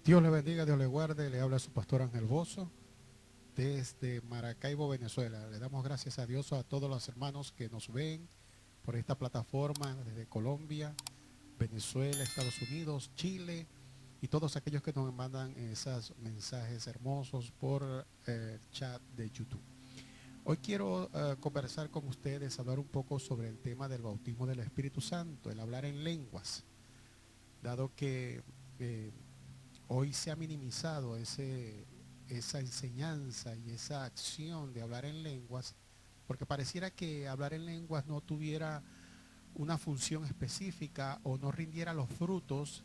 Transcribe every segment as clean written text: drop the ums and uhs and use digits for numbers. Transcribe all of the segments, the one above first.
Dios le bendiga, Dios le guarde. Le habla su pastor Ángel Bozo desde Maracaibo, Venezuela. Le damos gracias a Dios a todos los hermanos que nos ven por esta plataforma desde Colombia, Venezuela, Estados Unidos, Chile y todos aquellos que nos mandan esos mensajes hermosos por el chat de YouTube. Hoy quiero conversar con ustedes, hablar un poco sobre el tema del bautismo del Espíritu Santo, el hablar en lenguas, dado que hoy se ha minimizado esa enseñanza y esa acción de hablar en lenguas, porque pareciera que hablar en lenguas no tuviera una función específica o no rindiera los frutos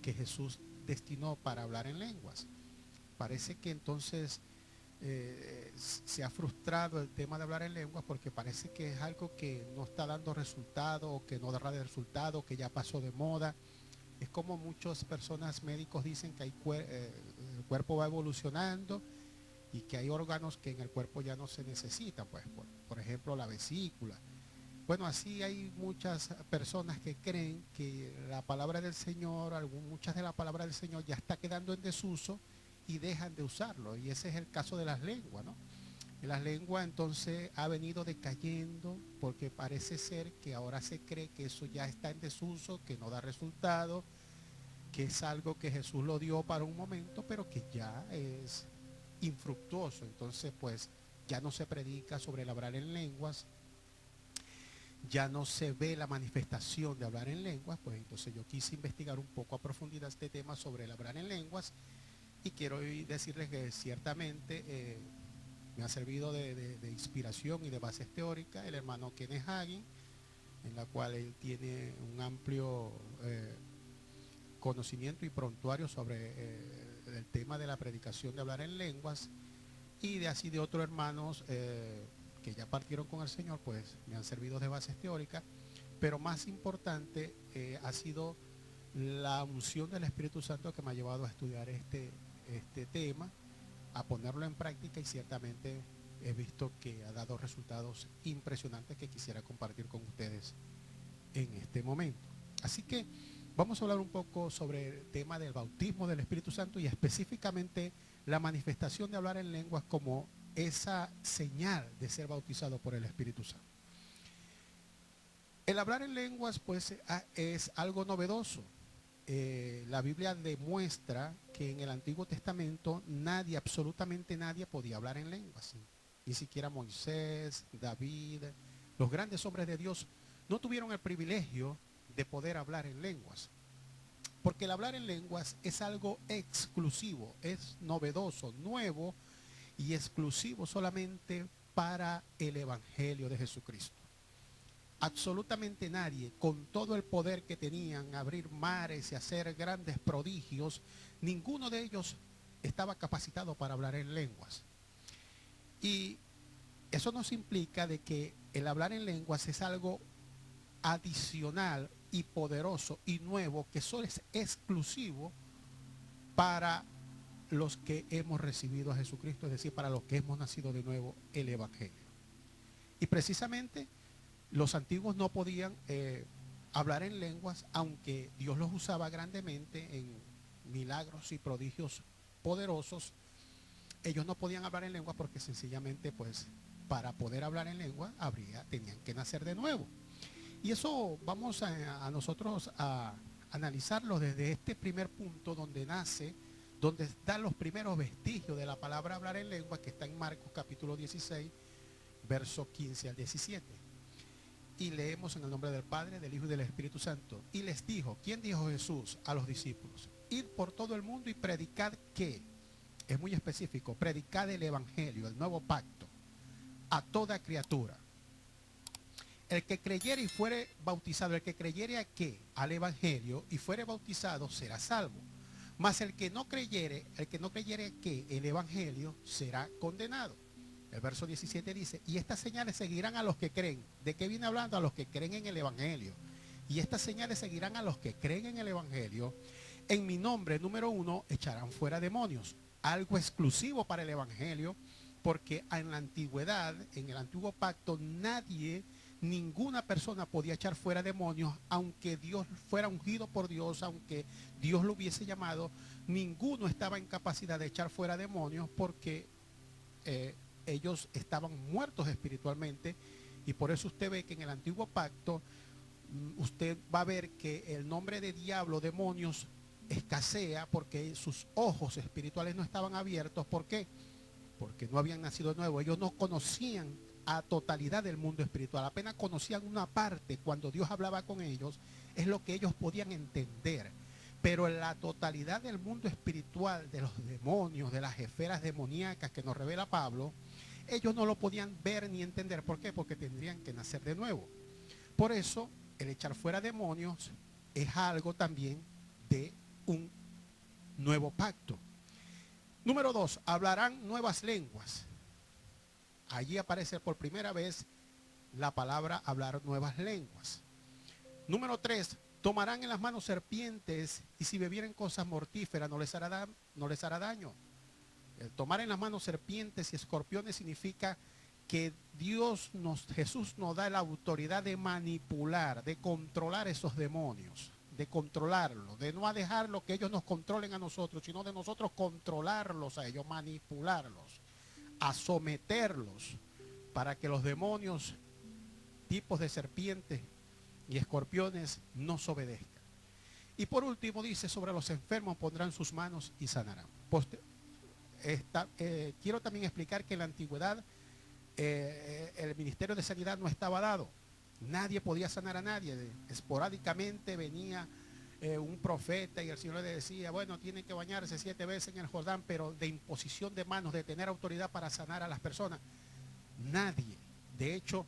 que Jesús destinó para hablar en lenguas. Parece que entonces se ha frustrado el tema de hablar en lenguas porque parece que es algo que no está dando resultado o que no dará de resultado, que ya pasó de moda. Es como muchas personas médicos dicen que el cuerpo va evolucionando y que hay órganos que en el cuerpo ya no se necesitan, pues por ejemplo la vesícula. Bueno, así hay muchas personas que creen que la palabra del Señor, muchas de la palabra del Señor ya está quedando en desuso y dejan de usarlo. Y ese es el caso de las lenguas, ¿no? Y las lenguas entonces ha venido decayendo porque parece ser que ahora se cree que eso ya está en desuso, que no da resultado, que es algo que Jesús lo dio para un momento, pero que ya es infructuoso. Entonces, pues ya no se predica sobre el hablar en lenguas, ya no se ve la manifestación de hablar en lenguas. Pues entonces yo quise investigar un poco a profundidad este tema sobre el hablar en lenguas y quiero hoy decirles que ciertamente me ha servido de inspiración y de bases teóricas el hermano Kenneth Hagin, en la cual él tiene un amplio conocimiento y prontuario sobre el tema de la predicación de hablar en lenguas, y de así de otros hermanos que ya partieron con el Señor, pues me han servido de bases teóricas, pero más importante ha sido la unción del Espíritu Santo que me ha llevado a estudiar este tema, a ponerlo en práctica, y ciertamente he visto que ha dado resultados impresionantes que quisiera compartir con ustedes en este momento. Así que vamos a hablar un poco sobre el tema del bautismo del Espíritu Santo y específicamente la manifestación de hablar en lenguas como esa señal de ser bautizado por el Espíritu Santo. El hablar en lenguas pues es algo novedoso. La Biblia demuestra que en el Antiguo Testamento nadie, absolutamente nadie podía hablar en lenguas. Ni siquiera Moisés, David, los grandes hombres de Dios no tuvieron el privilegio de poder hablar en lenguas. Porque el hablar en lenguas es algo exclusivo, es novedoso, nuevo y exclusivo solamente para el Evangelio de Jesucristo. Absolutamente nadie, con todo el poder que tenían, abrir mares y hacer grandes prodigios, ninguno de ellos estaba capacitado para hablar en lenguas. Y eso nos implica de que el hablar en lenguas es algo adicional y poderoso y nuevo, que solo es exclusivo para los que hemos recibido a Jesucristo, es decir, para los que hemos nacido de nuevo, el Evangelio. Y precisamente los antiguos no podían hablar en lenguas, aunque Dios los usaba grandemente en milagros y prodigios poderosos. Ellos no podían hablar en lengua porque sencillamente, pues, para poder hablar en lengua tenían que nacer de nuevo. Y eso vamos a nosotros a analizarlo desde este primer punto donde nace, donde dan los primeros vestigios de la palabra hablar en lengua, que está en Marcos capítulo 16, verso 15 al 17. Y leemos en el nombre del Padre, del Hijo y del Espíritu Santo. Y les dijo, ¿quién dijo Jesús a los discípulos? Id por todo el mundo y predicad ¿qué? Es muy específico, predicad el Evangelio, el nuevo pacto, a toda criatura. El que creyere y fuere bautizado, el que creyere a qué? Al Evangelio, y fuere bautizado, será salvo. Mas el que no creyere a qué? El Evangelio, será condenado. El verso 17 dice, y estas señales seguirán a los que creen. ¿De qué viene hablando? A los que creen en el Evangelio. Y estas señales seguirán a los que creen en el Evangelio. En mi nombre, número 1, echarán fuera demonios. Algo exclusivo para el Evangelio, porque en la antigüedad, en el antiguo pacto, nadie ninguna persona podía echar fuera demonios, aunque Dios fuera ungido por Dios, aunque Dios lo hubiese llamado, ninguno estaba en capacidad de echar fuera demonios porque ellos estaban muertos espiritualmente. Y por eso usted ve que en el antiguo pacto usted va a ver que el nombre de diablo, demonios, escasea porque sus ojos espirituales no estaban abiertos. ¿Por qué? Porque no habían nacido de nuevo. Ellos no conocían a totalidad del mundo espiritual, apenas conocían una parte. Cuando Dios hablaba con ellos, es lo que ellos podían entender. Pero en la totalidad del mundo espiritual, de los demonios, de las esferas demoníacas que nos revela Pablo, ellos no lo podían ver ni entender. ¿Por qué? Porque tendrían que nacer de nuevo. Por eso, el echar fuera demonios es algo también de un nuevo pacto. Número 2, hablarán nuevas lenguas. Allí aparece por primera vez la palabra hablar nuevas lenguas. Número 3, tomarán en las manos serpientes y si bebieren cosas mortíferas no les hará daño. El tomar en las manos serpientes y escorpiones significa que Jesús nos da la autoridad de manipular, de controlar esos demonios, de controlarlos, de no dejar que ellos nos controlen a nosotros, sino de nosotros controlarlos a ellos, manipularlos, a someterlos, para que los demonios, tipos de serpientes y escorpiones, nos obedezcan. Y por último dice, sobre los enfermos pondrán sus manos y sanarán. Quiero también explicar que en la antigüedad el ministerio de sanidad no estaba dado. Nadie podía sanar a nadie. Esporádicamente venía un profeta y el Señor le decía, bueno, tienen que bañarse 7 veces en el Jordán, pero de imposición de manos, de tener autoridad para sanar a las personas, nadie. De hecho,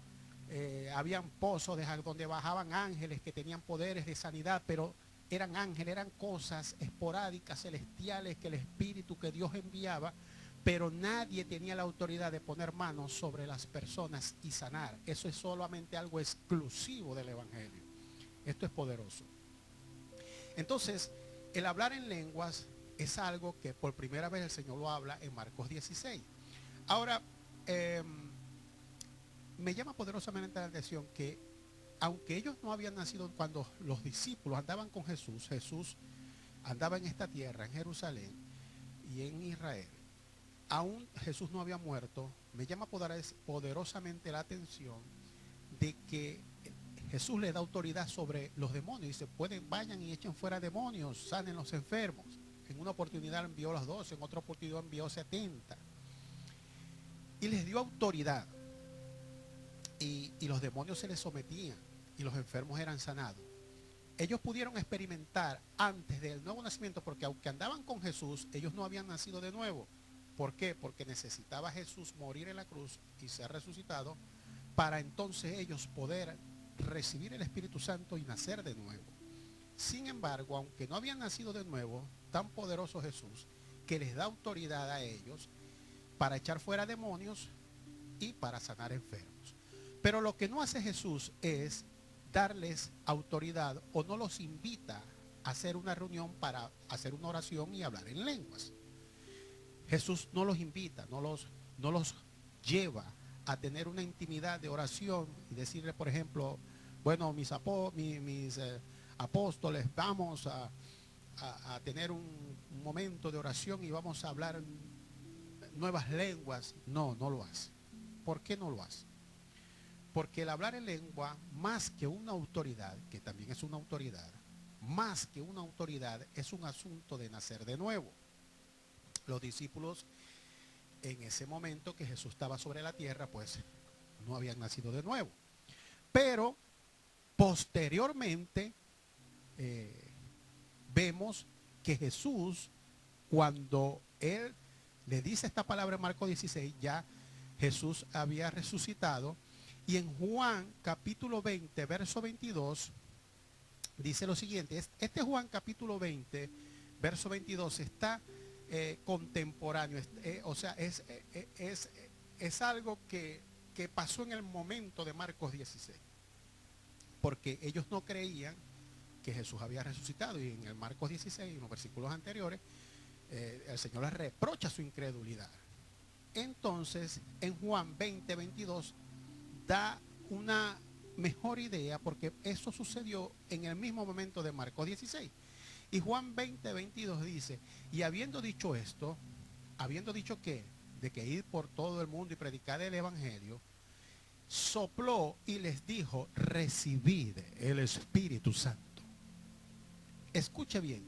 habían pozos donde bajaban ángeles que tenían poderes de sanidad, pero eran ángeles, eran cosas esporádicas, celestiales, que el Espíritu que Dios enviaba, pero nadie tenía la autoridad de poner manos sobre las personas y sanar. Eso es solamente algo exclusivo del Evangelio. Esto es poderoso. Entonces, el hablar en lenguas es algo que por primera vez el Señor lo habla en Marcos 16. Ahora, me llama poderosamente la atención que aunque ellos no habían nacido cuando los discípulos andaban con Jesús, Jesús andaba en esta tierra, en Jerusalén y en Israel, aún Jesús no había muerto. Me llama poderosamente la atención de que Jesús le da autoridad sobre los demonios. Dice, vayan y echen fuera demonios, sanen los enfermos. En una oportunidad envió los 12, en otra oportunidad envió 70. Y les dio autoridad. Y los demonios se les sometían y los enfermos eran sanados. Ellos pudieron experimentar antes del nuevo nacimiento, porque aunque andaban con Jesús, ellos no habían nacido de nuevo. ¿Por qué? Porque necesitaba Jesús morir en la cruz y ser resucitado para entonces ellos poder recibir el Espíritu Santo y nacer de nuevo. Sin embargo, aunque no habían nacido de nuevo, tan poderoso Jesús que les da autoridad a ellos para echar fuera demonios y para sanar enfermos. Pero lo que no hace Jesús es darles autoridad o no los invita a hacer una reunión para hacer una oración y hablar en lenguas. Jesús no los invita, no los lleva a tener una intimidad de oración y decirle, por ejemplo, bueno, mis apóstoles, vamos a tener un momento de oración y vamos a hablar nuevas lenguas. No lo hace. ¿Por qué no lo hace? Porque el hablar en lengua, más que una autoridad, que también es una autoridad, más que una autoridad, es un asunto de nacer de nuevo. Los discípulos, en ese momento que Jesús estaba sobre la tierra, pues no habían nacido de nuevo. Pero posteriormente vemos que Jesús, cuando él le dice esta palabra en Marcos 16, ya Jesús había resucitado. Y en Juan capítulo 20, verso 22, dice lo siguiente. Este Juan capítulo 20, verso 22 está contemporáneo. O sea, es algo que pasó en el momento de Marcos 16. Porque ellos no creían que Jesús había resucitado. Y en el Marcos 16, en los versículos anteriores, el Señor les reprocha su incredulidad. Entonces, en Juan 20, 22, da mejor idea porque eso sucedió en el mismo momento de Marcos 16. Y Juan 20:22 dice, y habiendo dicho esto, habiendo dicho que, de que ir por todo el mundo y predicar el evangelio, sopló y les dijo, recibid el Espíritu Santo. Escuche bien,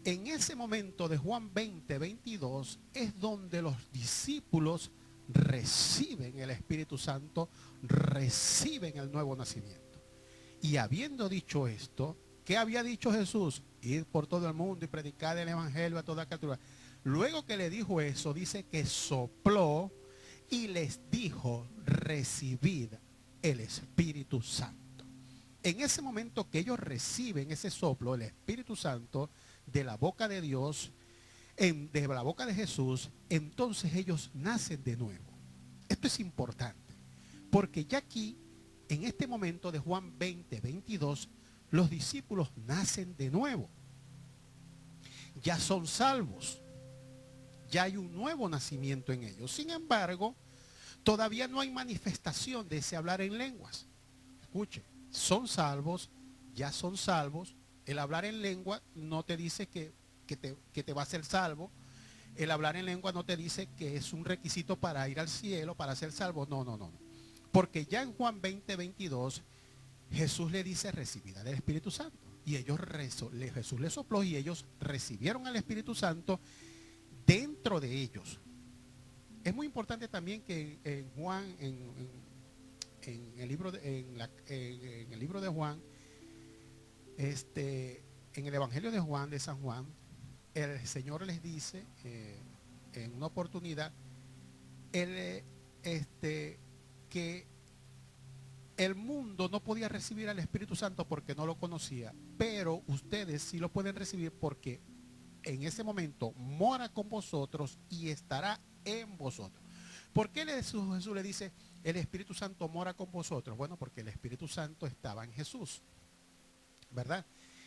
en ese momento de Juan 20:22 es donde los discípulos reciben el Espíritu Santo, reciben el nuevo nacimiento. Y habiendo dicho esto, ¿qué había dicho Jesús? Ir por todo el mundo y predicar el evangelio a toda criatura. Luego que le dijo eso, dice que sopló y les dijo, recibid el Espíritu Santo. En ese momento que ellos reciben ese soplo, el Espíritu Santo, de la boca de Dios, de la boca de Jesús, entonces ellos nacen de nuevo. Esto es importante, porque ya aquí, en este momento de Juan 20:22, los discípulos nacen de nuevo. Ya son salvos. Ya hay un nuevo nacimiento en ellos. Sin embargo, todavía no hay manifestación de ese hablar en lenguas. Escuche, son salvos, ya son salvos. El hablar en lengua no te dice que te va a ser salvo. El hablar en lengua no te dice que es un requisito para ir al cielo, para ser salvo. No, no, no. Porque ya en Juan 20:22, Jesús le dice, recibida del Espíritu Santo. Y ellos Jesús les sopló y ellos recibieron al Espíritu Santo dentro de ellos. Es muy importante también que en Juan, en el libro de Juan, en el Evangelio de Juan, de San Juan, el Señor les dice en una oportunidad que el mundo no podía recibir al Espíritu Santo porque no lo conocía, pero ustedes sí lo pueden recibir porque en ese momento mora con vosotros y estará en vosotros. ¿Por qué Jesús le dice el Espíritu Santo mora con vosotros? Bueno, porque el Espíritu Santo estaba en Jesús, ¿verdad?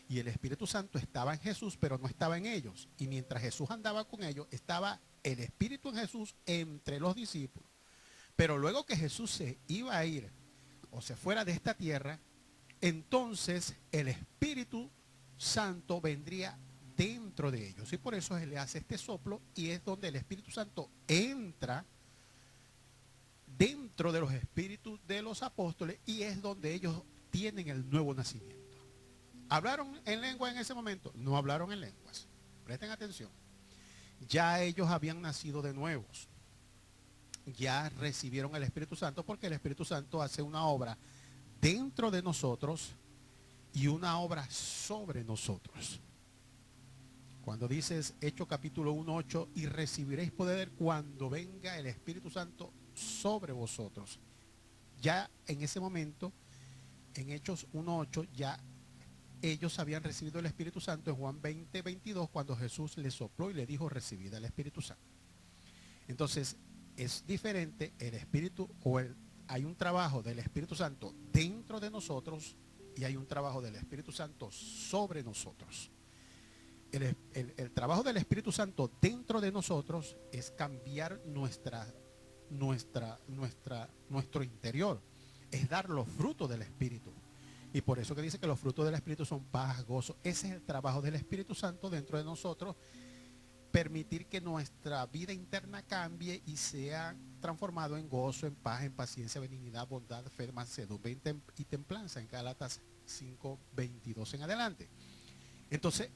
Y el Espíritu Santo estaba en Jesús, pero no estaba en ellos. Y mientras Jesús andaba con ellos, estaba el Espíritu en Jesús entre los discípulos. Pero luego que Jesús se iba a ir o se fuera de esta tierra, entonces el Espíritu Santo vendría dentro de ellos. Y por eso Él le hace este soplo y es donde el Espíritu Santo entra dentro de los espíritus de los apóstoles y es donde ellos tienen el nuevo nacimiento. ¿Hablaron en lengua en ese momento? No hablaron en lenguas. Presten atención. Ya ellos habían nacido de nuevos. Ya recibieron el Espíritu Santo porque el Espíritu Santo hace una obra dentro de nosotros y una obra sobre nosotros. Cuando dices Hechos capítulo 1:8 y recibiréis poder cuando venga el Espíritu Santo sobre vosotros. Ya en ese momento, en Hechos 1:8, ya ellos habían recibido el Espíritu Santo en Juan 20:22 cuando Jesús les sopló y le dijo recibid el Espíritu Santo. Entonces es diferente el Espíritu hay un trabajo del Espíritu Santo dentro de nosotros y hay un trabajo del Espíritu Santo sobre nosotros. El trabajo del Espíritu Santo dentro de nosotros es cambiar nuestro interior, es dar los frutos del Espíritu. Y por eso que dice que los frutos del Espíritu son paz, gozo. Ese es el trabajo del Espíritu Santo dentro de nosotros, permitir que nuestra vida interna cambie y sea transformado en gozo, en paz, en paciencia, benignidad, bondad, fe, mansedumbre y templanza, en Gálatas 5:22 en adelante. Entonces,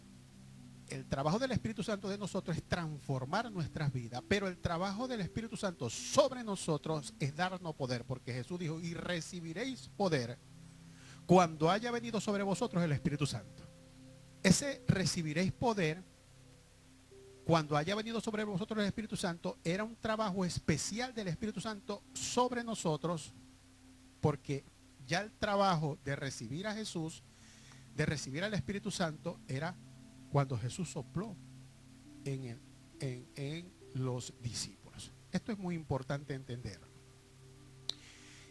el trabajo del Espíritu Santo de nosotros es transformar nuestras vidas, pero el trabajo del Espíritu Santo sobre nosotros es darnos poder, porque Jesús dijo, y recibiréis poder cuando haya venido sobre vosotros el Espíritu Santo. Ese recibiréis poder cuando haya venido sobre vosotros el Espíritu Santo era un trabajo especial del Espíritu Santo sobre nosotros, porque ya el trabajo de recibir a Jesús, de recibir al Espíritu Santo, era cuando Jesús sopló en los discípulos. Esto es muy importante entenderlo.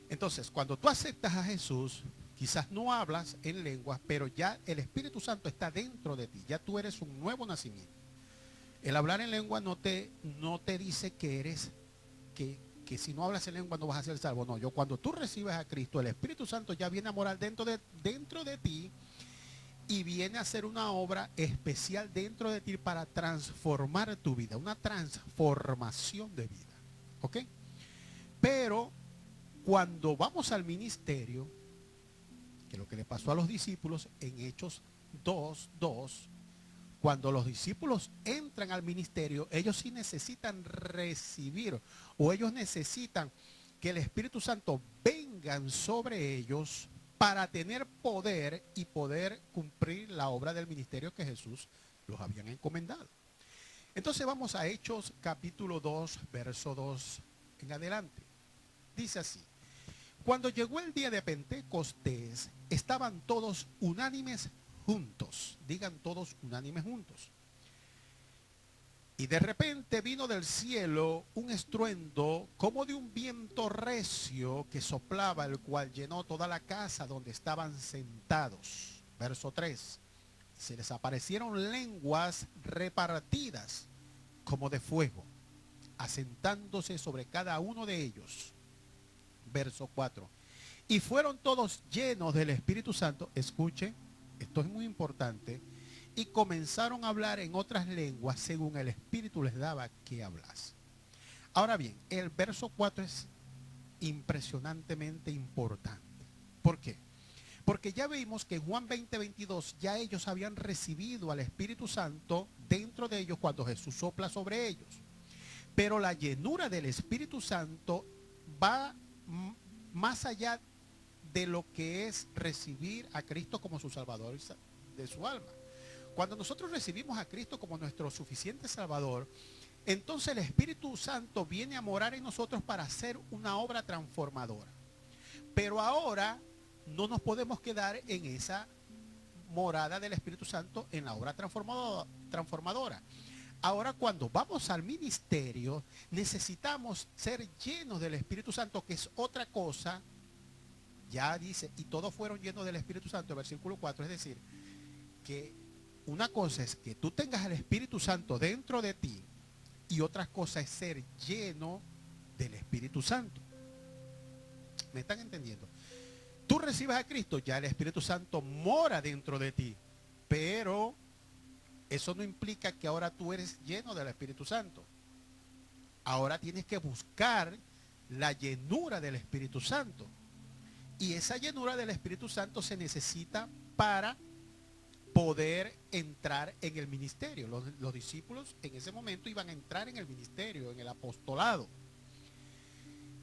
Entonces, cuando tú aceptas a Jesús, quizás no hablas en lenguas, pero ya el Espíritu Santo está dentro de ti. Ya tú eres un nuevo nacimiento. El hablar en lengua no te dice que que si no hablas en lengua no vas a ser salvo. No, cuando tú recibes a Cristo, el Espíritu Santo ya viene a morar dentro de ti y viene a hacer una obra especial dentro de ti para transformar tu vida, una transformación de vida. ¿Ok? Pero cuando vamos al ministerio, que es lo que le pasó a los discípulos en Hechos 2:2, cuando los discípulos entran al ministerio, ellos sí necesitan recibir, o ellos necesitan que el Espíritu Santo venga sobre ellos para tener poder y poder cumplir la obra del ministerio que Jesús los habían encomendado. Entonces vamos a Hechos capítulo 2, verso 2 en adelante. Dice así: cuando llegó el día de Pentecostés, estaban todos unánimes juntos. Digan todos unánimes juntos. Y de repente vino del cielo un estruendo como de un viento recio que soplaba, el cual llenó toda la casa donde estaban sentados. Verso 3. Se les aparecieron lenguas repartidas como de fuego, asentándose sobre cada uno de ellos. Verso 4. Y fueron todos llenos del Espíritu Santo. Escuchen, esto es muy importante. Y comenzaron a hablar en otras lenguas según el Espíritu les daba que hablas. Ahora bien, el verso 4 es impresionantemente importante. ¿Por qué? Porque ya vimos que en Juan 20:22 ya ellos habían recibido al Espíritu Santo dentro de ellos cuando Jesús sopla sobre ellos. Pero la llenura del Espíritu Santo va más allá de lo que es recibir a Cristo como su Salvador de su alma. Cuando nosotros recibimos a Cristo como nuestro suficiente Salvador, entonces el Espíritu Santo viene a morar en nosotros para hacer una obra transformadora. Pero ahora no nos podemos quedar en esa morada del Espíritu Santo en la obra transformadora. Ahora cuando vamos al ministerio, necesitamos ser llenos del Espíritu Santo, que es otra cosa. Ya dice, y todos fueron llenos del Espíritu Santo, el versículo 4, es decir, que una cosa es que tú tengas el Espíritu Santo dentro de ti y otra cosa es ser lleno del Espíritu Santo. ¿Me están entendiendo? Tú recibes a Cristo, ya el Espíritu Santo mora dentro de ti, pero eso no implica que ahora tú eres lleno del Espíritu Santo. Ahora tienes que buscar la llenura del Espíritu Santo. Y esa llenura del Espíritu Santo se necesita para poder entrar en el ministerio. Los discípulos en ese momento iban a entrar en el ministerio, en el apostolado.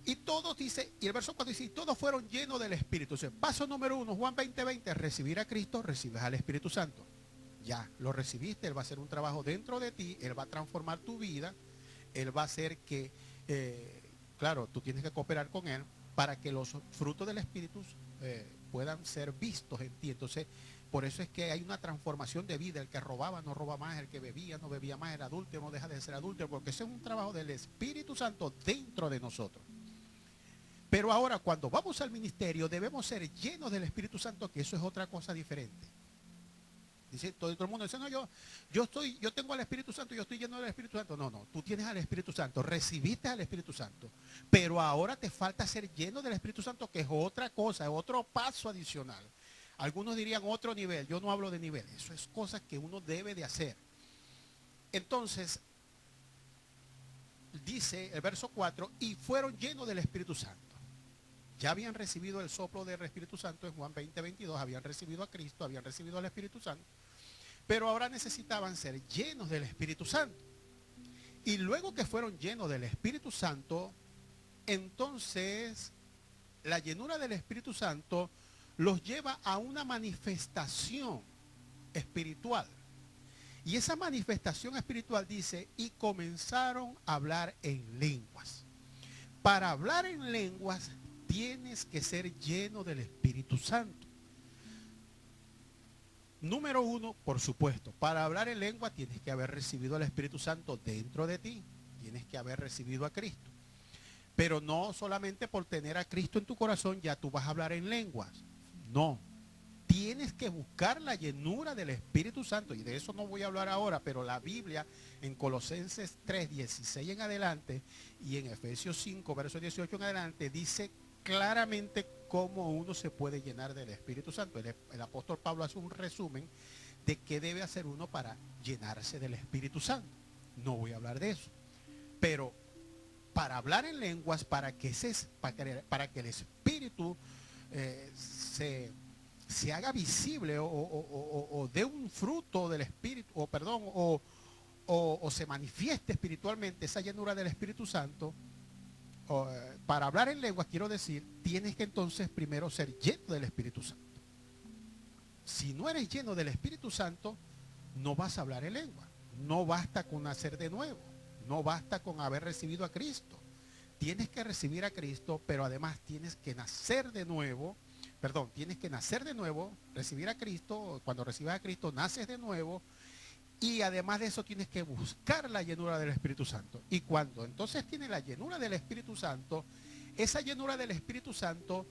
Y todos dice, y el verso 4 dice, y todos fueron llenos del Espíritu. O sea, paso número 1, Juan 20:20, recibir a Cristo, recibes al Espíritu Santo. Ya, lo recibiste, Él va a hacer un trabajo dentro de ti, Él va a transformar tu vida, Él va a hacer que, claro, tú tienes que cooperar con Él para que los frutos del Espíritu puedan ser vistos en ti. Entonces, por eso es que hay una transformación de vida. El que robaba no roba más, el que bebía no bebía más, el adúltero no deja de ser adúltero, porque ese es un trabajo del Espíritu Santo dentro de nosotros. Pero ahora cuando vamos al ministerio debemos ser llenos del Espíritu Santo, que eso es otra cosa diferente. Dice, todo el mundo dice, no, yo tengo al Espíritu Santo, yo estoy lleno del Espíritu Santo. No, tú tienes al Espíritu Santo, recibiste al Espíritu Santo, pero ahora te falta ser lleno del Espíritu Santo, que es otra cosa, es otro paso adicional. Algunos dirían otro nivel, yo no hablo de nivel, eso es cosas que uno debe de hacer. Entonces, dice el verso 4, y fueron llenos del Espíritu Santo. Ya habían recibido el soplo del Espíritu Santo en Juan 20:22, habían recibido a Cristo, habían recibido al Espíritu Santo, pero ahora necesitaban ser llenos del Espíritu Santo. Y luego que fueron llenos del Espíritu Santo, entonces la llenura del Espíritu Santo los lleva a una manifestación espiritual. Y esa manifestación espiritual dice, y comenzaron a hablar en lenguas. Para hablar en lenguas tienes que ser lleno del Espíritu Santo. Número 1, por supuesto, para hablar en lengua tienes que haber recibido al Espíritu Santo dentro de ti. Tienes que haber recibido a Cristo. Pero no solamente por tener a Cristo en tu corazón ya tú vas a hablar en lenguas. No. tienes que buscar la llenura del Espíritu Santo. Y de eso no voy a hablar ahora, pero la Biblia en Colosenses 3, 16 en adelante y en Efesios 5, verso 18 en adelante, dice claramente cómo uno se puede llenar del Espíritu Santo. El apóstol Pablo hace un resumen de qué debe hacer uno para llenarse del Espíritu Santo. No voy a hablar de eso. Pero para hablar en lenguas, para que el Espíritu se haga visible o dé un fruto del Espíritu, o se manifieste espiritualmente esa llenura del Espíritu Santo, para hablar en lenguas, quiero decir, tienes que entonces primero ser lleno del Espíritu Santo. Si no eres lleno del Espíritu Santo, no vas a hablar en lengua. No basta con nacer de nuevo. No basta con haber recibido a Cristo. Tienes que recibir a Cristo, pero además tienes que nacer de nuevo. Tienes que nacer de nuevo, recibir a Cristo. Cuando recibas a Cristo, naces de nuevo. Y además de eso tienes que buscar la llenura del Espíritu Santo. Y cuando entonces tienes la llenura del Espíritu Santo, esa llenura del Espíritu Santo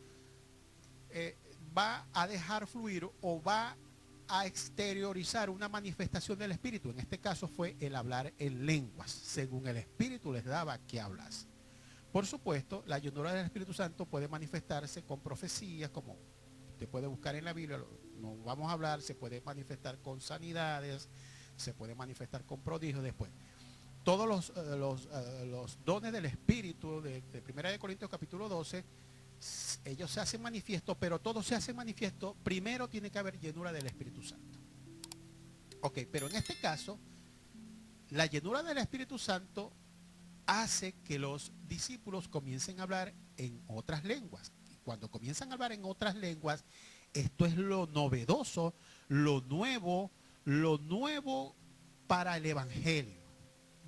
va a dejar fluir o va a exteriorizar una manifestación del Espíritu. En este caso fue el hablar en lenguas, según el Espíritu les daba que hablas. Por supuesto, la llenura del Espíritu Santo puede manifestarse con profecías, como te puede buscar en la Biblia, no vamos a hablar, se puede manifestar con sanidades, se puede manifestar con prodigios después. Todos los dones del Espíritu de 1 Corintios capítulo 12, ellos se hacen manifiesto, pero todo se hace manifiesto. Primero tiene que haber llenura del Espíritu Santo. Ok, pero en este caso, la llenura del Espíritu Santo hace que los discípulos comiencen a hablar en otras lenguas. Y cuando comienzan a hablar en otras lenguas, esto es lo novedoso, lo nuevo para el Evangelio.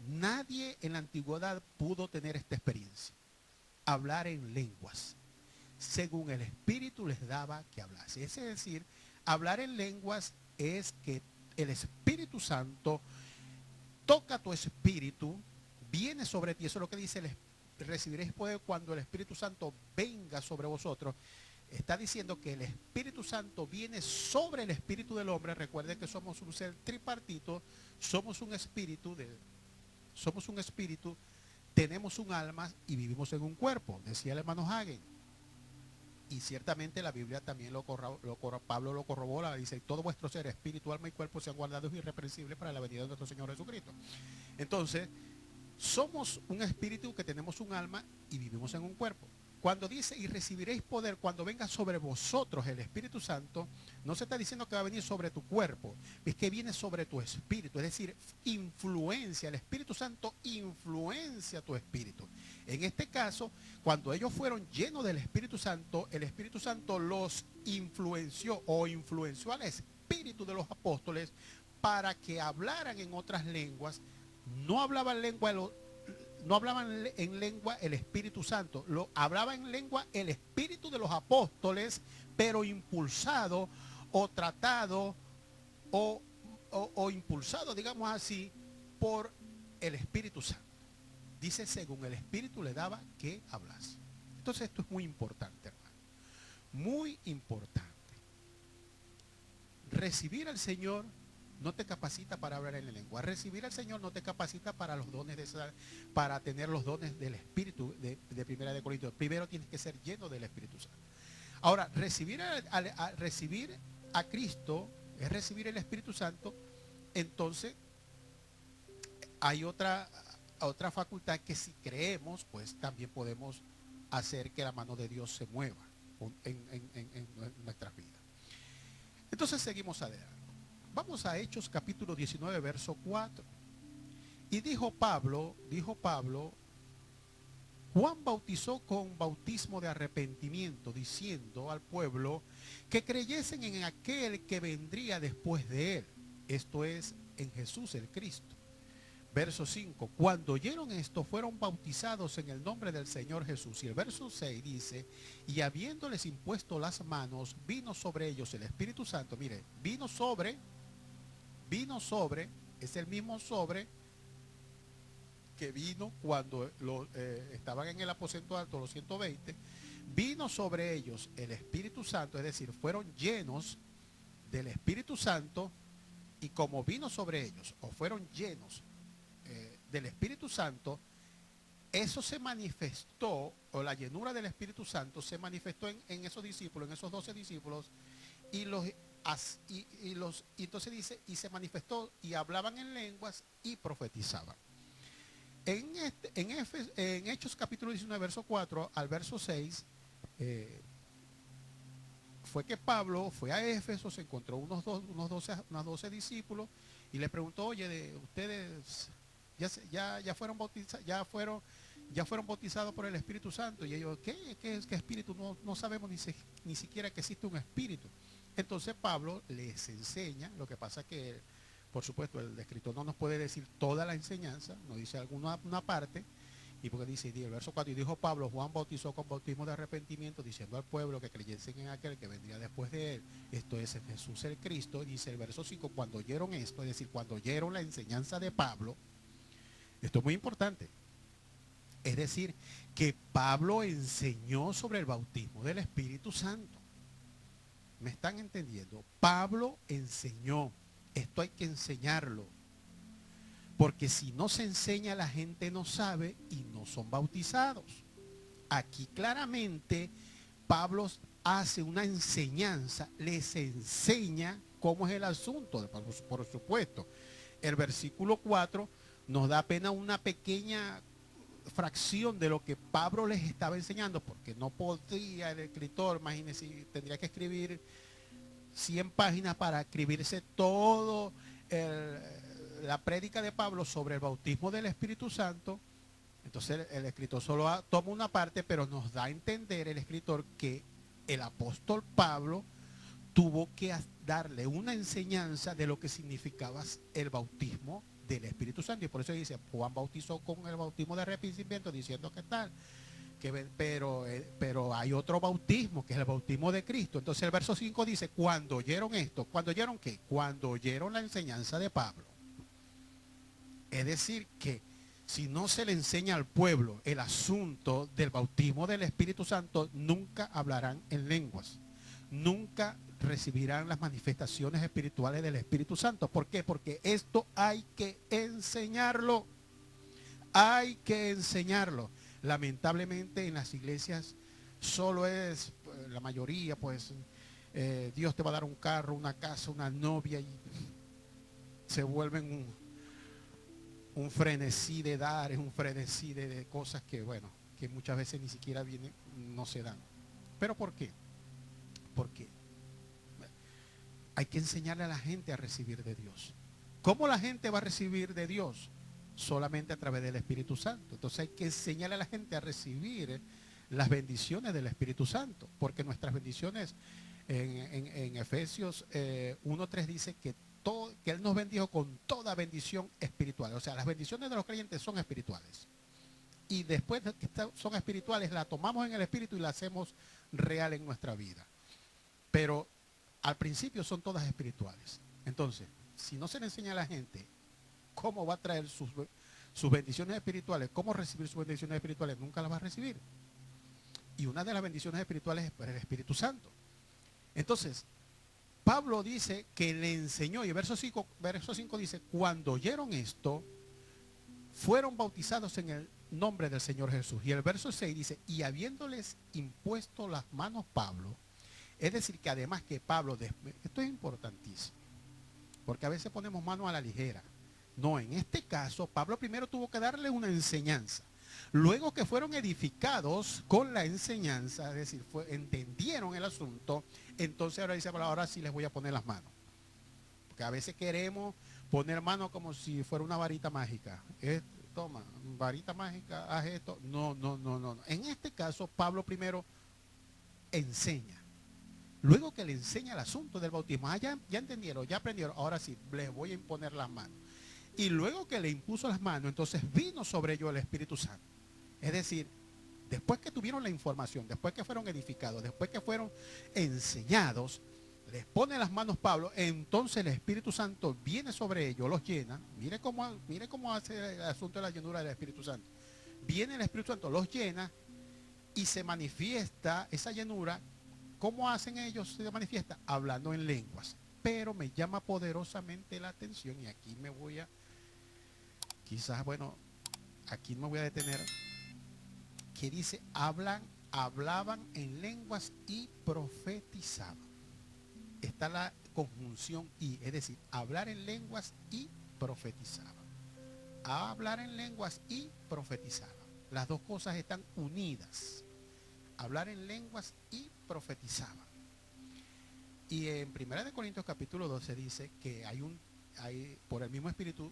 Nadie en la antigüedad pudo tener esta experiencia. Hablar en lenguas, según el Espíritu les daba que hablase. Es decir, hablar en lenguas es que el Espíritu Santo toca tu espíritu, viene sobre ti. Eso es lo que dice, recibiréis poder cuando el Espíritu Santo venga sobre vosotros. Está diciendo que el Espíritu Santo viene sobre el espíritu del hombre. Recuerden que somos un ser tripartito, somos un espíritu, tenemos un alma y vivimos en un cuerpo, decía el hermano Hagen. Y ciertamente la Biblia también Pablo lo corrobora, dice: todo vuestro ser, espíritu, alma y cuerpo sean guardados irreprensibles para la venida de nuestro Señor Jesucristo. Entonces, somos un espíritu que tenemos un alma y vivimos en un cuerpo. Cuando dice y recibiréis poder cuando venga sobre vosotros el Espíritu Santo, no se está diciendo que va a venir sobre tu cuerpo, es que viene sobre tu espíritu, es decir, influencia. El Espíritu Santo influencia tu espíritu. En este caso, cuando ellos fueron llenos del Espíritu Santo, el Espíritu Santo los influenció o influenció al espíritu de los apóstoles para que hablaran en otras lenguas. No hablaban en lengua el Espíritu Santo, hablaba en lengua el espíritu de los apóstoles, pero impulsado o tratado o impulsado, digamos así, por el Espíritu Santo. Dice, según el Espíritu le daba que hablase. Entonces esto es muy importante, hermano. Muy importante. Recibir al Señor no te capacita para hablar en la lengua. Recibir al Señor no te capacita para los dones para tener los dones del Espíritu de 1 Corintios. Primero tienes que ser lleno del Espíritu Santo. Ahora, recibir a Cristo es recibir el Espíritu Santo. Entonces, hay otra facultad que, si creemos, pues también podemos hacer que la mano de Dios se mueva en nuestras vidas. Entonces, seguimos adelante. Vamos a Hechos capítulo 19, verso 4. Y dijo Pablo, Juan bautizó con bautismo de arrepentimiento, diciendo al pueblo que creyesen en aquel que vendría después de él, esto es, en Jesús el Cristo. Verso 5, cuando oyeron esto, fueron bautizados en el nombre del Señor Jesús. Y el verso 6 dice, y habiéndoles impuesto las manos, vino sobre ellos el Espíritu Santo. Mire, vino sobre, es el mismo sobre que vino cuando estaban en el aposento alto, los 120, vino sobre ellos el Espíritu Santo, es decir, fueron llenos del Espíritu Santo, y como vino sobre ellos, o fueron llenos del Espíritu Santo, eso se manifestó, o la llenura del Espíritu Santo se manifestó en esos discípulos, en esos 12 discípulos, y y entonces dice, y se manifestó, y hablaban en lenguas y profetizaban. En Hechos capítulo 19, verso 4 al verso 6, fue que Pablo fue a Éfeso, se encontró unos 12 discípulos y le preguntó, oye, ustedes ya fueron bautizados, ya fueron bautizados por el Espíritu Santo. Y ellos, ¿qué espíritu? No sabemos ni siquiera que existe un espíritu. Entonces Pablo les enseña. Lo que pasa es que, por supuesto, el escritor no nos puede decir toda la enseñanza, nos dice una parte. Y porque dice, el verso 4, y dijo Pablo, Juan bautizó con bautismo de arrepentimiento, diciendo al pueblo que creyesen en aquel que vendría después de él, esto es en Jesús el Cristo. Y dice el verso 5, cuando oyeron esto, es decir, cuando oyeron la enseñanza de Pablo, esto es muy importante, es decir, que Pablo enseñó sobre el bautismo del Espíritu Santo. ¿Me están entendiendo? Pablo enseñó, esto hay que enseñarlo. Porque si no se enseña, la gente no sabe y no son bautizados. Aquí claramente Pablo hace una enseñanza, les enseña cómo es el asunto, por supuesto. El versículo 4 nos da apenas una pequeña fracción de lo que Pablo les estaba enseñando, porque no podría el escritor, imagínense, tendría que escribir 100 páginas para escribirse todo la prédica de Pablo sobre el bautismo del Espíritu Santo. Entonces el escritor solo toma una parte, pero nos da a entender el escritor que el apóstol Pablo tuvo que darle una enseñanza de lo que significaba el bautismo del Espíritu Santo. Y por eso dice, Juan bautizó con el bautismo de arrepentimiento, diciendo que tal, pero hay otro bautismo, que es el bautismo de Cristo. Entonces el verso 5 dice, cuando oyeron esto, ¿cuando oyeron qué? Cuando oyeron la enseñanza de Pablo. Es decir, que si no se le enseña al pueblo el asunto del bautismo del Espíritu Santo, nunca hablarán en lenguas, nunca recibirán las manifestaciones espirituales del Espíritu Santo. ¿Por qué? Porque esto hay que enseñarlo. Hay que enseñarlo. Lamentablemente en las iglesias solo es, la mayoría, pues, Dios te va a dar un carro, una casa, una novia, y se vuelven un frenesí de dar, es un frenesí de cosas que, bueno, que muchas veces ni siquiera vienen, no se dan. ¿Pero por qué? Porque hay que enseñarle a la gente a recibir de Dios. ¿Cómo la gente va a recibir de Dios? Solamente a través del Espíritu Santo. Entonces hay que enseñarle a la gente a recibir las bendiciones del Espíritu Santo, porque nuestras bendiciones en Efesios 1:3 dice que Él nos bendijo con toda bendición espiritual. O sea, las bendiciones de los creyentes son espirituales. Y después de que son espirituales, la tomamos en el Espíritu y la hacemos real en nuestra vida. Pero al principio son todas espirituales. Entonces, si no se le enseña a la gente cómo va a traer sus bendiciones espirituales, cómo recibir sus bendiciones espirituales, nunca las va a recibir. Y una de las bendiciones espirituales es el Espíritu Santo. Entonces, Pablo dice que le enseñó, y el verso 5 dice, cuando oyeron esto, fueron bautizados en el nombre del Señor Jesús. Y el verso 6 dice, y habiéndoles impuesto las manos Pablo, es decir, que además que Pablo, esto es importantísimo, porque a veces ponemos mano a la ligera. No, en este caso, Pablo primero tuvo que darle una enseñanza. Luego que fueron edificados con la enseñanza, es decir, entendieron el asunto, entonces ahora dice, ahora sí les voy a poner las manos. Porque a veces queremos poner manos como si fuera una varita mágica. Toma, varita mágica, haz esto. No. En este caso, Pablo primero enseña. Luego que le enseña el asunto del bautismo, ya entendieron, ya aprendieron, ahora sí, les voy a imponer las manos. Y luego que le impuso las manos, entonces vino sobre ellos el Espíritu Santo. Es decir, después que tuvieron la información, después que fueron edificados, después que fueron enseñados, les pone las manos Pablo, entonces el Espíritu Santo viene sobre ellos, los llena. Mire cómo hace el asunto de la llenura del Espíritu Santo. Viene el Espíritu Santo, los llena y se manifiesta esa llenura. ¿Cómo hacen ellos? Se manifiesta hablando en lenguas. pero me llama poderosamente la atención, y aquí me voy a, quizás, bueno, aquí me voy a detener, que dice, hablaban en lenguas y profetizaban. Está la conjunción y, es decir, hablar en lenguas y profetizaban. Hablar en lenguas y profetizaban. Las dos cosas están unidas. Hablar en lenguas y profetizaban. Y en 1 Corintios capítulo 12 dice que hay por el mismo espíritu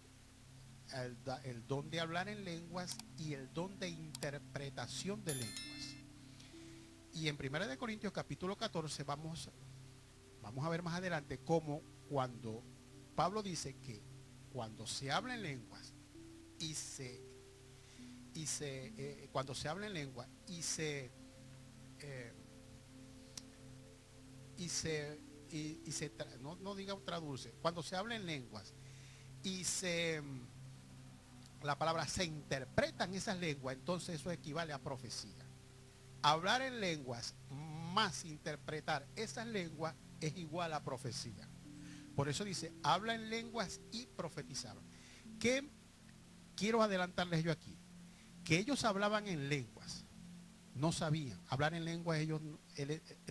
el don de hablar en lenguas y el don de interpretación de lenguas. Y en 1 Corintios capítulo 14 vamos a ver más adelante cómo cuando Pablo dice que cuando se habla en lenguas cuando se habla en lengua no diga traduce, cuando se habla en lenguas y la palabra se interpreta en esas lenguas, entonces eso equivale a profecía. Hablar en lenguas más interpretar esas lenguas es igual a profecía. Por eso dice, habla en lenguas y profetizaban. ¿Qué quiero adelantarles yo aquí? Que ellos hablaban en lenguas, no sabían. Hablar en lenguas,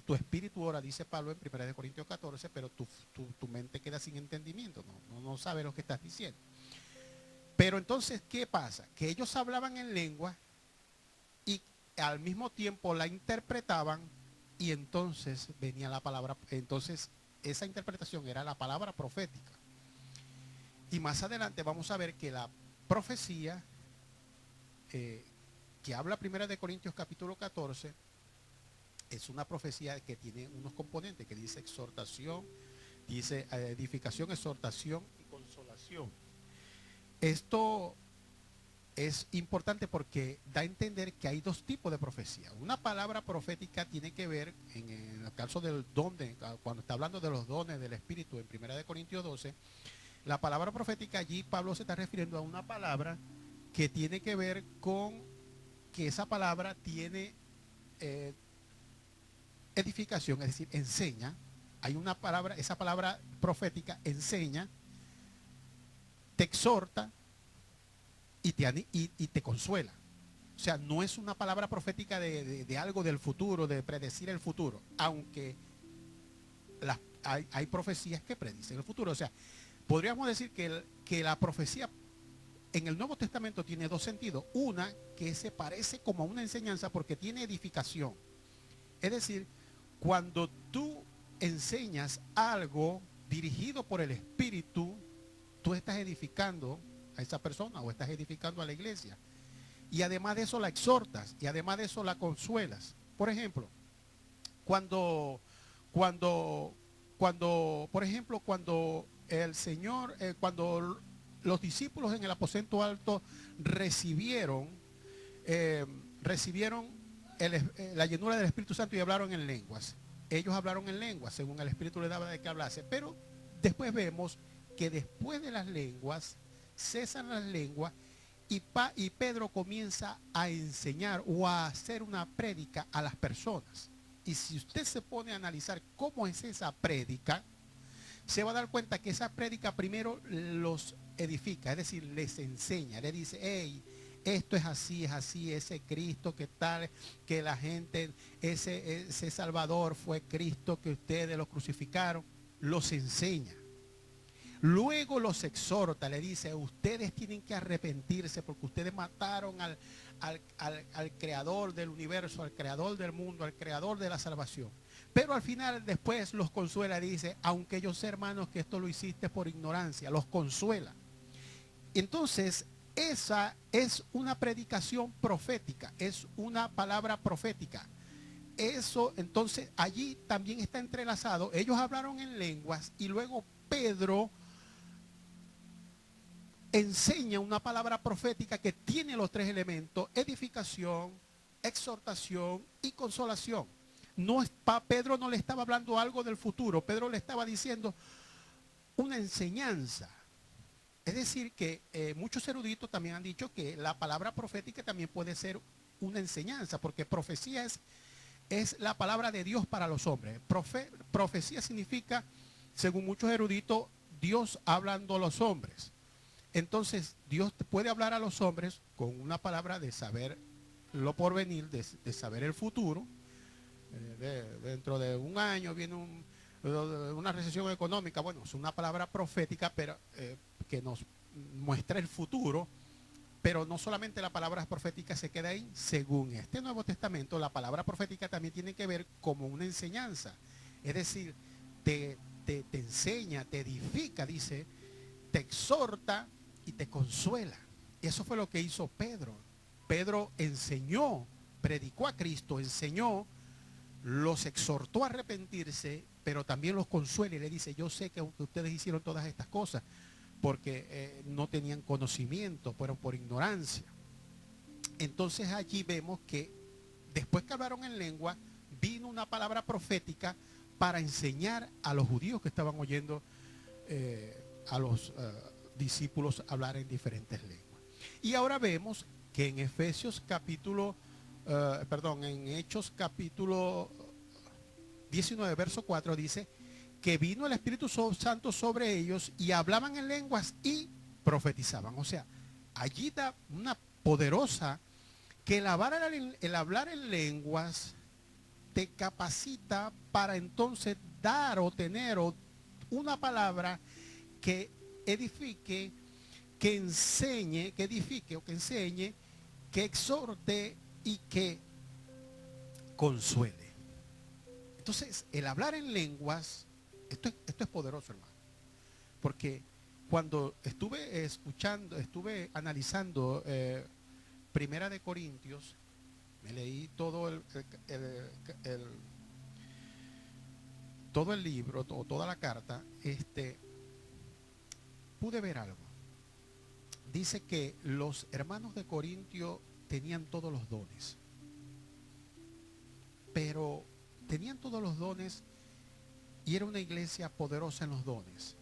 tu espíritu ora, dice Pablo en 1 Corintios 14, pero tu mente queda sin entendimiento, no sabe lo que estás diciendo. Pero entonces, ¿qué pasa? Que ellos hablaban en lengua y al mismo tiempo la interpretaban, y entonces venía la palabra, entonces esa interpretación era la palabra profética. Y más adelante vamos a ver que la profecía que habla 1 Corintios capítulo 14 es una profecía que tiene unos componentes que dice exhortación, dice edificación, exhortación y consolación. Esto es importante porque da a entender que hay dos tipos de profecía. Una palabra profética tiene que ver, en el caso del don, cuando está hablando de los dones del Espíritu en 1 Corintios 12, la palabra profética allí Pablo se está refiriendo a una palabra que tiene que ver con que esa palabra tiene edificación, es decir, enseña. Hay una palabra, esa palabra profética enseña, te exhorta y te consuela. O sea, no es una palabra profética de algo del futuro, de predecir el futuro, aunque hay profecías que predicen el futuro. O sea, podríamos decir que la profecía en el Nuevo Testamento tiene dos sentidos. Una, que se parece como a una enseñanza porque tiene edificación. Es decir, cuando tú enseñas algo dirigido por el Espíritu, tú estás edificando a esa persona o estás edificando a la iglesia. Y además de eso la exhortas y además de eso la consuelas. Por ejemplo, cuando el Señor, cuando los discípulos en el aposento alto recibieron la llenura del Espíritu Santo y hablaron en lenguas. Ellos hablaron en lenguas según el Espíritu les daba de que hablase. Pero después vemos que después de las lenguas cesan las lenguas y Pedro comienza a enseñar o a hacer una prédica a las personas. Y si usted se pone a analizar cómo es esa prédica, se va a dar cuenta que esa prédica primero los edifica, es decir, les enseña, le dice, hey, esto es así, ese Cristo que tal, que la gente, ese Salvador fue Cristo que ustedes lo crucificaron, los enseña. Luego los exhorta, le dice, ustedes tienen que arrepentirse porque ustedes mataron al creador del universo, al creador del mundo, al creador de la salvación. Pero al final después los consuela, dice, aunque yo sé, hermanos, que esto lo hiciste por ignorancia, los consuela. Entonces, esa es una predicación profética, es una palabra profética. Eso, entonces, allí también está entrelazado. Ellos hablaron en lenguas y luego Pedro enseña una palabra profética que tiene los tres elementos: edificación, exhortación y consolación. Pedro no le estaba hablando algo del futuro, Pedro le estaba diciendo una enseñanza. Es decir, que muchos eruditos también han dicho que la palabra profética también puede ser una enseñanza, porque profecía es la palabra de Dios para los hombres. Profecía significa según muchos eruditos, Dios hablando a los hombres. Entonces, Dios puede hablar a los hombres con una palabra de saber lo porvenir, de saber el futuro. Dentro de un año viene una recesión económica. Bueno, es una palabra profética, pero que nos muestra el futuro. Pero no solamente la palabra profética se queda ahí. Según este Nuevo Testamento, la palabra profética también tiene que ver como una enseñanza. Es decir, te enseña, te edifica, dice, te exhorta y te consuela. Y eso fue lo que hizo Pedro. Pedro enseñó, predicó a Cristo, enseñó, los exhortó a arrepentirse, pero también los consuela y le dice, yo sé que ustedes hicieron todas estas cosas porque no tenían conocimiento, fueron por ignorancia. Entonces allí vemos que después que hablaron en lengua, vino una palabra profética para enseñar a los judíos que estaban oyendo a los discípulos hablar en diferentes lenguas. Y ahora vemos que en Efesios capítulo, en Hechos capítulo 19, verso 4 dice que vino el Espíritu Santo sobre ellos y hablaban en lenguas y profetizaban. O sea, allí da una poderosa que el hablar en lenguas te capacita para entonces dar o tener una palabra que edifique, que enseñe, que edifique o que enseñe, que exhorte y que consuele. Entonces, el hablar en lenguas, esto es poderoso, hermano. Porque cuando estuve analizando Primera de Corintios, me leí todo todo el libro, o toda la carta, pude ver algo. Dice que los hermanos de Corintio tenían todos los dones. Pero tenían todos los dones y era una iglesia poderosa en los dones.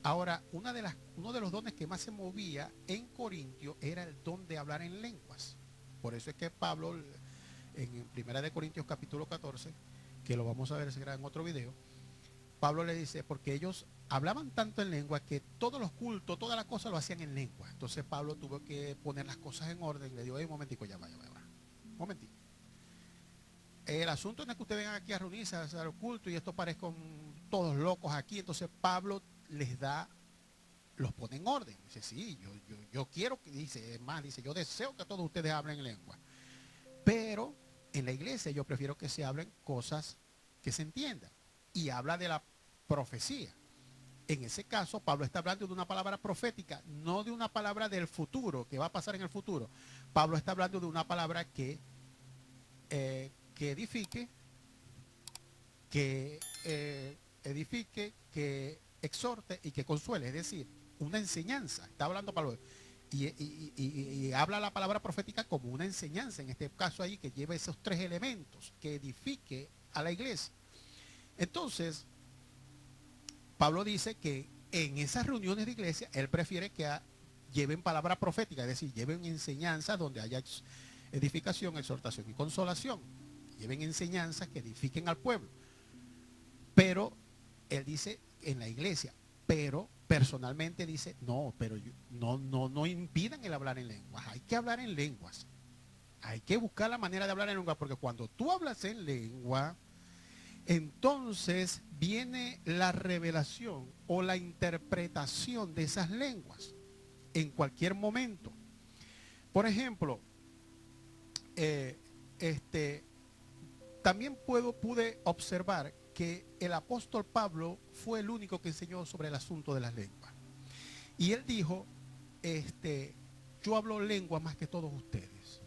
Ahora, uno de los dones que más se movía en Corintio era el don de hablar en lenguas. Por eso es que Pablo, en Primera de Corintios capítulo 14, que lo vamos a ver en otro video, Pablo le dice, porque ellos hablaban tanto en lengua que todos los cultos, todas las cosas lo hacían en lengua. Entonces Pablo tuvo que poner las cosas en orden. Le dijo, un momentico, ya va. Un momentito. El asunto no es que ustedes vengan aquí a reunirse a hacer el culto y esto parezcan todos locos aquí. Entonces Pablo los pone en orden. Dice, sí, yo quiero que, dice, yo deseo que todos ustedes hablen en lengua. Pero en la iglesia yo prefiero que se hablen cosas que se entiendan. Y habla de la profecía. En ese caso, Pablo está hablando de una palabra profética, no de una palabra del futuro, que va a pasar en el futuro. Pablo está hablando de una palabra que edifique, que exhorte y que consuele. Es decir, una enseñanza. Está hablando Pablo. Y habla la palabra profética como una enseñanza. En este caso ahí que lleva esos tres elementos, que edifique a la iglesia. Entonces, Pablo dice que en esas reuniones de iglesia, él prefiere que lleven palabra profética, es decir, lleven enseñanzas donde haya edificación, exhortación y consolación. Lleven enseñanzas que edifiquen al pueblo. Pero, él dice en la iglesia, pero personalmente dice, no, pero no impidan el hablar en lenguas. Hay que hablar en lenguas. Hay que buscar la manera de hablar en lenguas, porque cuando tú hablas en lengua, entonces viene la revelación o la interpretación de esas lenguas en cualquier momento. Por ejemplo, también pude observar que el apóstol Pablo fue el único que enseñó sobre el asunto de las lenguas. Y él dijo, yo hablo lengua más que todos ustedes.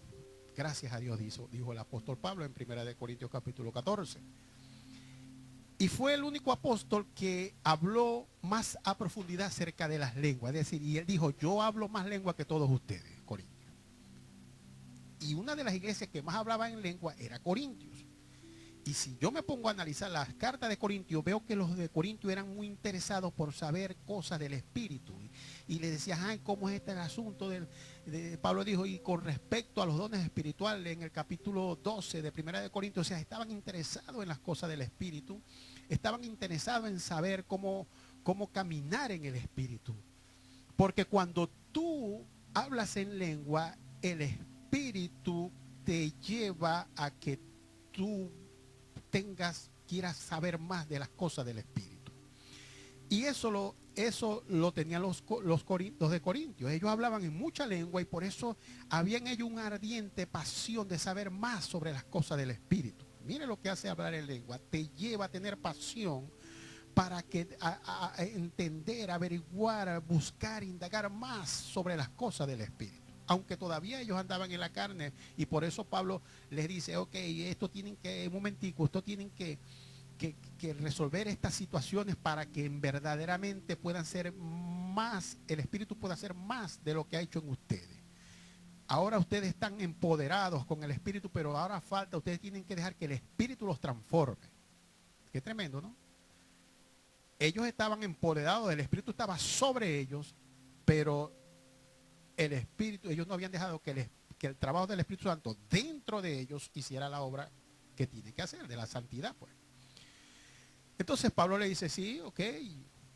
Gracias a Dios, dijo el apóstol Pablo en 1 Corintios capítulo 14. Y fue el único apóstol que habló más a profundidad acerca de las lenguas. Es decir, y él dijo, yo hablo más lengua que todos ustedes, Corintios. Y una de las iglesias que más hablaba en lengua era Corintios. Y si yo me pongo a analizar las cartas de Corintios, veo que los de Corintios eran muy interesados por saber cosas del espíritu. Y le decía, ay, ¿cómo es el asunto Pablo dijo, y con respecto a los dones espirituales en el capítulo 12 de 1 de Corintios, o sea, estaban interesados en las cosas del espíritu. estaban interesados en saber cómo caminar en el Espíritu. Porque cuando tú hablas en lengua, el Espíritu te lleva a que tú quieras saber más de las cosas del Espíritu. Y eso lo tenían los de Corintios. Ellos hablaban en mucha lengua y por eso había en ellos una ardiente pasión de saber más sobre las cosas del Espíritu. Mire lo que hace hablar en lengua. Te lleva a tener pasión para a entender, averiguar, a buscar, indagar más sobre las cosas del Espíritu. Aunque todavía ellos andaban en la carne, y por eso Pablo les dice, ok, esto tienen que, un momentico, esto tienen que resolver estas situaciones para que verdaderamente puedan ser más, el Espíritu pueda hacer más de lo que ha hecho en ustedes. Ahora ustedes están empoderados con el Espíritu, pero ahora falta, ustedes tienen que dejar que el Espíritu los transforme. Qué tremendo, ¿no? Ellos estaban empoderados, el Espíritu estaba sobre ellos, pero el Espíritu, ellos no habían dejado que el trabajo del Espíritu Santo dentro de ellos hiciera la obra que tiene que hacer, de la santidad, pues. Entonces Pablo le dice, sí, ok,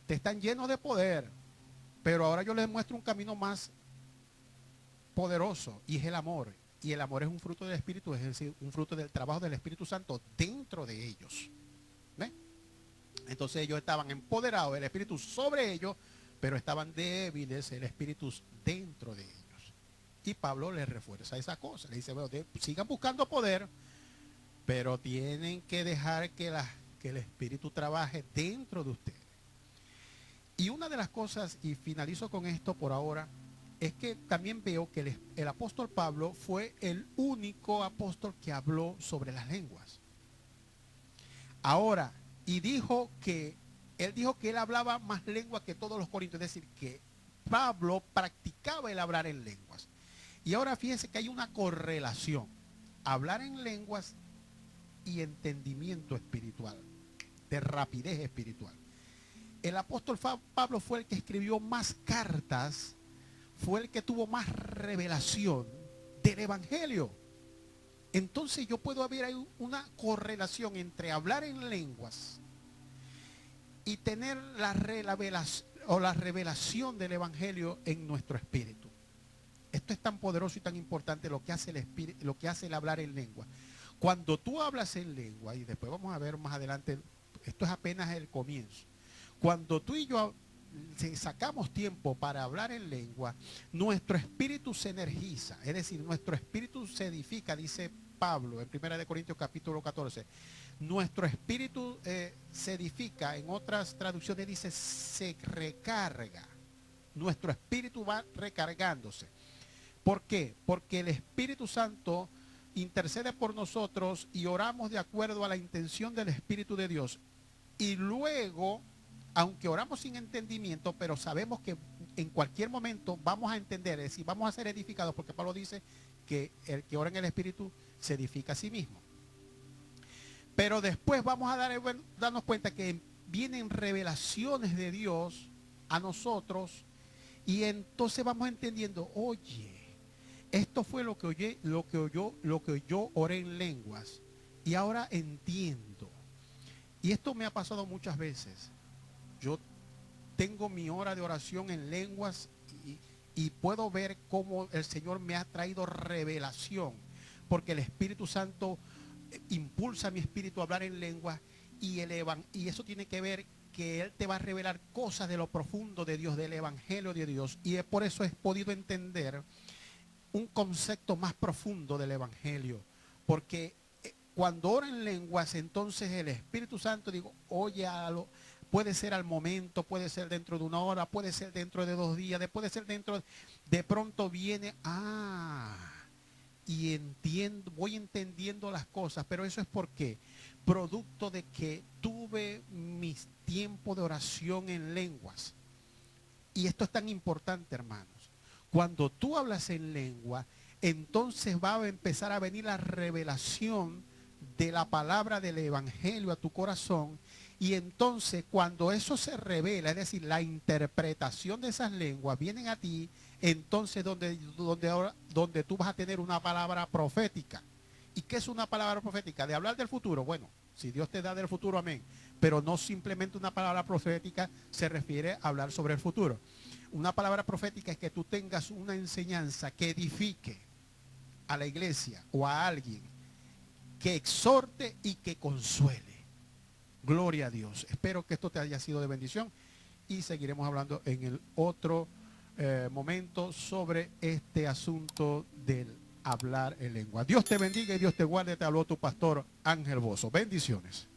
te están llenos de poder, pero ahora yo les muestro un camino más poderoso, y es el amor. Y el amor es un fruto del Espíritu, es decir, un fruto del trabajo del Espíritu Santo dentro de ellos. ¿Ven? Entonces ellos estaban empoderados, el Espíritu sobre ellos, pero estaban débiles, el Espíritu dentro de ellos. Y Pablo les refuerza esa cosa. Le dice, bueno, sigan buscando poder, pero tienen que dejar que el Espíritu trabaje dentro de ustedes. Y una de las cosas, y finalizo con esto por ahora, es que también veo que el apóstol Pablo fue el único apóstol que habló sobre las lenguas. Ahora, y él dijo que él hablaba más lengua que todos los corintios, es decir, que Pablo practicaba el hablar en lenguas. Y ahora fíjense que hay una correlación, hablar en lenguas y entendimiento espiritual, de rapidez espiritual. El apóstol Pablo fue el que escribió más cartas, fue el que tuvo más revelación del evangelio. Entonces yo puedo ver ahí una correlación entre hablar en lenguas y tener la revelación del evangelio en nuestro espíritu. Esto es tan poderoso y tan importante lo que hace el espíritu, lo que hace el hablar en lengua. Cuando tú hablas en lengua, y después vamos a ver más adelante, esto es apenas el comienzo. Cuando tú y yo sacamos tiempo para hablar en lengua, nuestro espíritu se energiza, es decir, nuestro espíritu se edifica, dice Pablo en 1 Corintios capítulo 14. Nuestro espíritu se edifica, en otras traducciones dice se recarga. Nuestro espíritu va recargándose. ¿Por qué? Porque el Espíritu Santo intercede por nosotros y oramos de acuerdo a la intención del Espíritu de Dios. Y luego, aunque oramos sin entendimiento, pero sabemos que en cualquier momento vamos a entender, es decir, vamos a ser edificados, porque Pablo dice que el que ora en el Espíritu se edifica a sí mismo. Pero después vamos a darnos cuenta que vienen revelaciones de Dios a nosotros y entonces vamos entendiendo, oye, esto fue lo que yo oré en lenguas y ahora entiendo. Y esto me ha pasado muchas veces. Yo tengo mi hora de oración en lenguas y puedo ver cómo el Señor me ha traído revelación, porque el Espíritu Santo impulsa a mi espíritu a hablar en lenguas y eso tiene que ver que Él te va a revelar cosas de lo profundo de Dios, del Evangelio de Dios, y por eso he podido entender un concepto más profundo del Evangelio, porque cuando oro en lenguas, entonces el Espíritu Santo, digo, oye, puede ser al momento, puede ser dentro de una hora, puede ser dentro de 2 días, puede ser de pronto viene, y entiendo, voy entendiendo las cosas, pero eso es porque producto de que tuve mis tiempos de oración en lenguas. Y esto es tan importante, hermanos. Cuando tú hablas en lengua, entonces va a empezar a venir la revelación de la palabra del evangelio a tu corazón. Y entonces cuando eso se revela, es decir, la interpretación de esas lenguas vienen a ti, entonces donde tú vas a tener una palabra profética. ¿Y qué es una palabra profética? De hablar del futuro. Bueno, si Dios te da del futuro, amén. Pero no simplemente una palabra profética se refiere a hablar sobre el futuro. Una palabra profética es que tú tengas una enseñanza que edifique a la iglesia o a alguien, que exhorte y que consuele. Gloria a Dios. Espero que esto te haya sido de bendición y seguiremos hablando en el otro momento sobre este asunto del hablar en lengua. Dios te bendiga y Dios te guarde. Te habló tu pastor Ángel Bozo. Bendiciones.